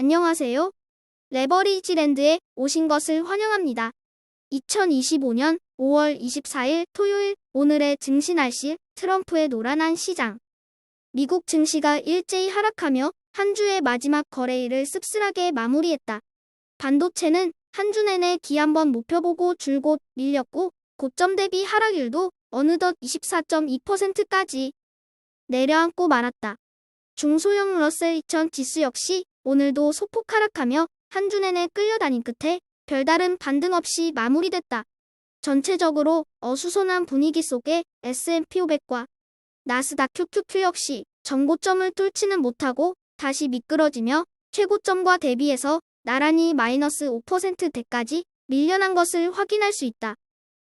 안녕하세요. 레버리지랜드에 오신 것을 환영합니다. 2025년 5월 24일 토요일 오늘의 증시 날씨 트럼프의 노란한 시장. 미국 증시가 일제히 하락하며 한 주의 마지막 거래일을 씁쓸하게 마무리했다. 반도체는 한 주 내내 기한번 목표 보고 줄곧 밀렸고 고점 대비 하락률도 어느덧 24.2%까지 내려앉고 말았다. 중소형 러셀 2000 지수 역시 오늘도 소폭 하락하며 한 주 내내 끌려다닌 끝에 별다른 반등 없이 마무리됐다. 전체적으로 어수선한 분위기 속에 S&P 500과 나스닥 QQQ 역시 전고점을 뚫지는 못하고 다시 미끄러지며 최고점과 대비해서 나란히 마이너스 5%대까지 밀려난 것을 확인할 수 있다.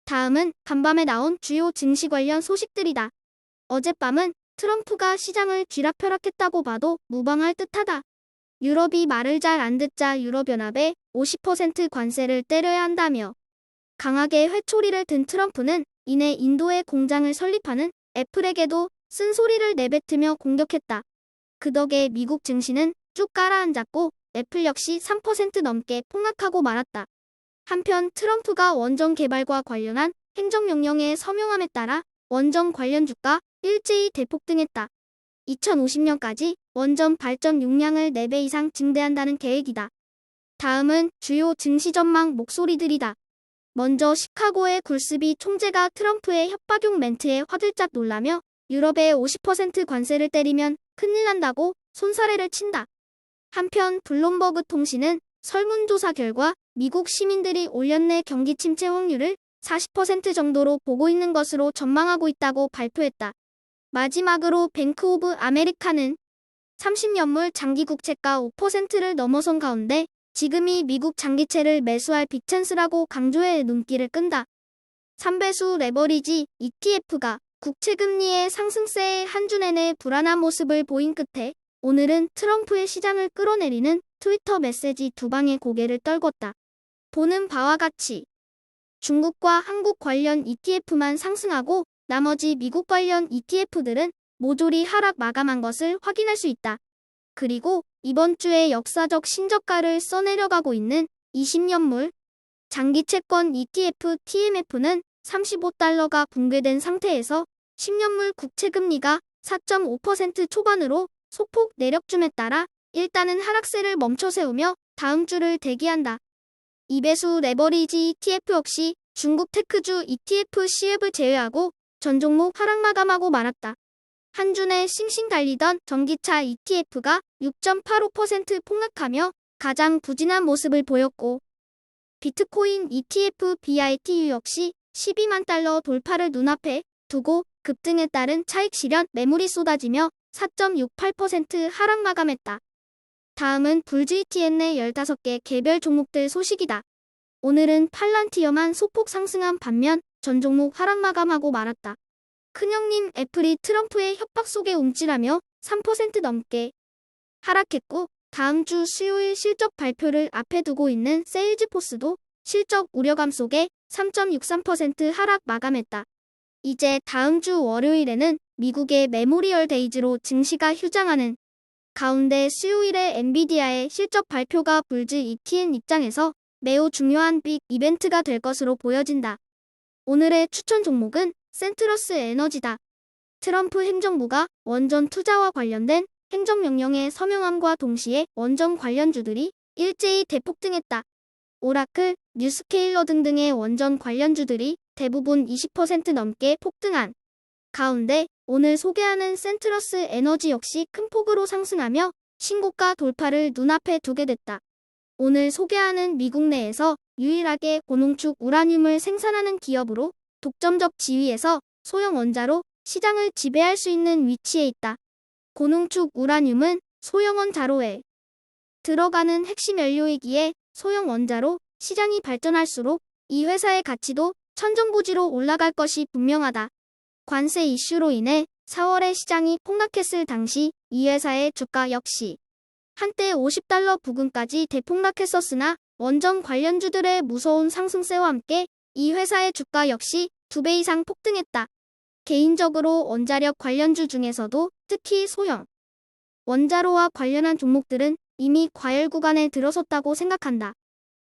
다음은 간밤에 나온 주요 증시 관련 소식들이다. 어젯밤은 트럼프가 시장을 쥐락펴락했다고 봐도 무방할 듯하다. 유럽이 말을 잘 안 듣자 유럽연합에 50% 관세를 때려야 한다며 강하게 회초리를 든 트럼프는 이내 인도에 공장을 설립하는 애플에게도 쓴소리를 내뱉으며 공격했다. 그 덕에 미국 증시는 쭉 가라앉았고 애플 역시 3% 넘게 폭락하고 말았다. 한편 트럼프가 원전 개발과 관련한 행정명령에 서명함에 따라 원전 관련 주가 일제히 대폭등했다. 2050년까지 원전 발전 용량을 4배 이상 증대한다는 계획이다. 다음은 주요 증시 전망 목소리들이다. 먼저 시카고의 굴스비 총재가 트럼프의 협박용 멘트에 화들짝 놀라며 유럽에 50% 관세를 때리면 큰일 난다고 손사래를 친다. 한편 블룸버그 통신은 설문조사 결과 미국 시민들이 올 내 경기 침체 확률을 40% 정도로 보고 있는 것으로 전망하고 있다고 발표했다. 마지막으로 뱅크 오브 아메리카는 30년물 장기 국채가 5%를 넘어선 가운데 지금이 미국 장기채를 매수할 빅찬스라고 강조해 눈길을 끈다. 3배수 레버리지 ETF가 국채금리의 상승세에 한 주 내내 불안한 모습을 보인 끝에 오늘은 트럼프의 시장을 끌어내리는 트위터 메시지 두 방에 고개를 떨궜다. 보는 바와 같이 중국과 한국 관련 ETF만 상승하고 나머지 미국 관련 ETF들은 모조리 하락 마감한 것을 확인할 수 있다. 그리고 이번 주에 역사적 신저가를 써내려가고 있는 20년물 장기채권 ETF TMF는 35달러가 붕괴된 상태에서 10년물 국채금리가 4.5% 초반으로 소폭 내력줌에 따라 일단은 하락세를 멈춰 세우며 다음 주를 대기한다. 2배수 레버리지 ETF 역시 중국 테크주 ETF CF을 제외하고 전 종목 하락 마감하고 말았다. 한 주 내 싱싱 달리던 전기차 ETF가 6.85% 폭락하며 가장 부진한 모습을 보였고 비트코인 ETF BITU 역시 12만 달러 돌파를 눈앞에 두고 급등에 따른 차익 실현 매물이 쏟아지며 4.68% 하락 마감했다. 다음은 불GTN의 15개 개별 종목들 소식이다. 오늘은 팔란티어만 소폭 상승한 반면 전 종목 하락 마감하고 말았다. 큰형님 애플이 트럼프의 협박 속에 움찔하며 3% 넘게 하락했고 다음 주 수요일 실적 발표를 앞에 두고 있는 세일즈포스도 실적 우려감 속에 3.63% 하락 마감했다. 이제 다음 주 월요일에는 미국의 메모리얼 데이즈로 증시가 휴장하는 가운데 수요일에 엔비디아의 실적 발표가 불GTN 입장에서 매우 중요한 빅 이벤트가 될 것으로 보여진다. 오늘의 추천 종목은 센트러스 에너지다. 트럼프 행정부가 원전 투자와 관련된 행정명령에 서명함과 동시에 원전 관련주들이 일제히 대폭등했다. 오라클, 뉴스케일러 등등의 원전 관련주들이 대부분 20% 넘게 폭등한 가운데 오늘 소개하는 센트러스 에너지 역시 큰 폭으로 상승하며 신고가 돌파를 눈앞에 두게 됐다. 오늘 소개하는 미국 내에서 유일하게 고농축 우라늄을 생산하는 기업으로 독점적 지위에서 소형 원자로 시장을 지배할 수 있는 위치에 있다. 고농축 우라늄은 소형 원자로에 들어가는 핵심 연료이기에 소형 원자로 시장이 발전할수록 이 회사의 가치도 천정부지로 올라갈 것이 분명하다. 관세 이슈로 인해 4월에 시장이 폭락했을 당시 이 회사의 주가 역시 한때 50달러 부근까지 대폭락했었으나 원전 관련주들의 무서운 상승세와 함께 이 회사의 주가 역시 2배 이상 폭등했다. 개인적으로 원자력 관련주 중에서도 특히 소형 원자로와 관련한 종목들은 이미 과열 구간에 들어섰다고 생각한다.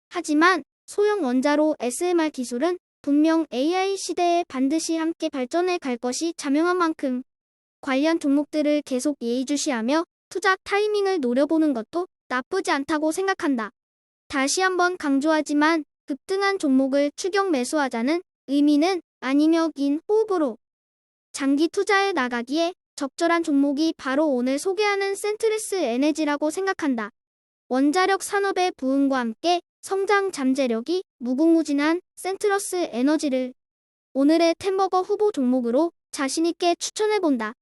하지만 소형 원자로 SMR 기술은 분명 AI 시대에 반드시 함께 발전해 갈 것이 자명한 만큼 관련 종목들을 계속 예의주시하며 투자 타이밍을 노려보는 것도 나쁘지 않다고 생각한다. 다시 한번 강조하지만 급등한 종목을 추격 매수하자는 의미는 아니며 긴 호흡으로 장기 투자에 나가기에 적절한 종목이 바로 오늘 소개하는 센트리스 에너지라고 생각한다. 원자력 산업의 부흥과 함께 성장 잠재력이 무궁무진한 센트러스 에너지를 오늘의 템버거 후보 종목으로 자신있게 추천해본다.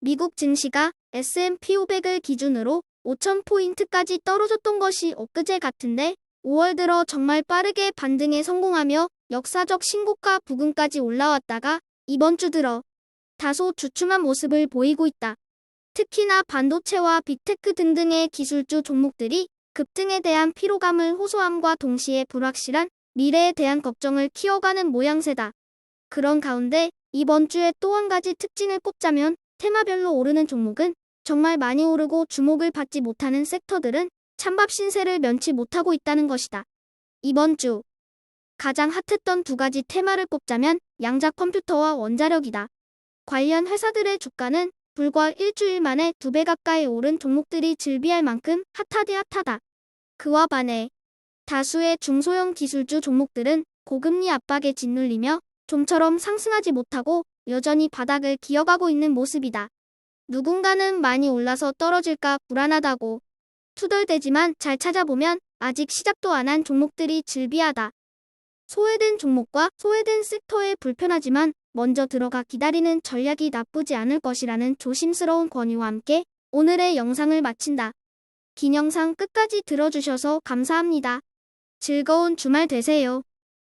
미국 증시가 S&P 500을 기준으로 5,000포인트까지 떨어졌던 것이 엊그제 같은데 5월 들어 정말 빠르게 반등에 성공하며 역사적 신고가 부근까지 올라왔다가 이번 주 들어 다소 주춤한 모습을 보이고 있다. 특히나 반도체와 빅테크 등등의 기술주 종목들이 급등에 대한 피로감을 호소함과 동시에 불확실한 미래에 대한 걱정을 키워가는 모양새다. 그런 가운데 이번 주에 또 한 가지 특징을 꼽자면 테마별로 오르는 종목은 정말 많이 오르고 주목을 받지 못하는 섹터들은 찬밥 신세를 면치 못하고 있다는 것이다. 이번 주 가장 핫했던 두 가지 테마를 꼽자면 양자 컴퓨터와 원자력이다. 관련 회사들의 주가는 불과 일주일 만에 2배 가까이 오른 종목들이 즐비할 만큼 핫하다. 그와 반해 다수의 중소형 기술주 종목들은 고금리 압박에 짓눌리며 좀처럼 상승하지 못하고 여전히 바닥을 기어가고 있는 모습이다. 누군가는 많이 올라서 떨어질까 불안하다고 투덜대지만 잘 찾아보면 아직 시작도 안 한 종목들이 즐비하다. 소외된 종목과 소외된 섹터에 불편하지만 먼저 들어가 기다리는 전략이 나쁘지 않을 것이라는 조심스러운 권유와 함께 오늘의 영상을 마친다. 긴 영상 끝까지 들어주셔서 감사합니다. 즐거운 주말 되세요.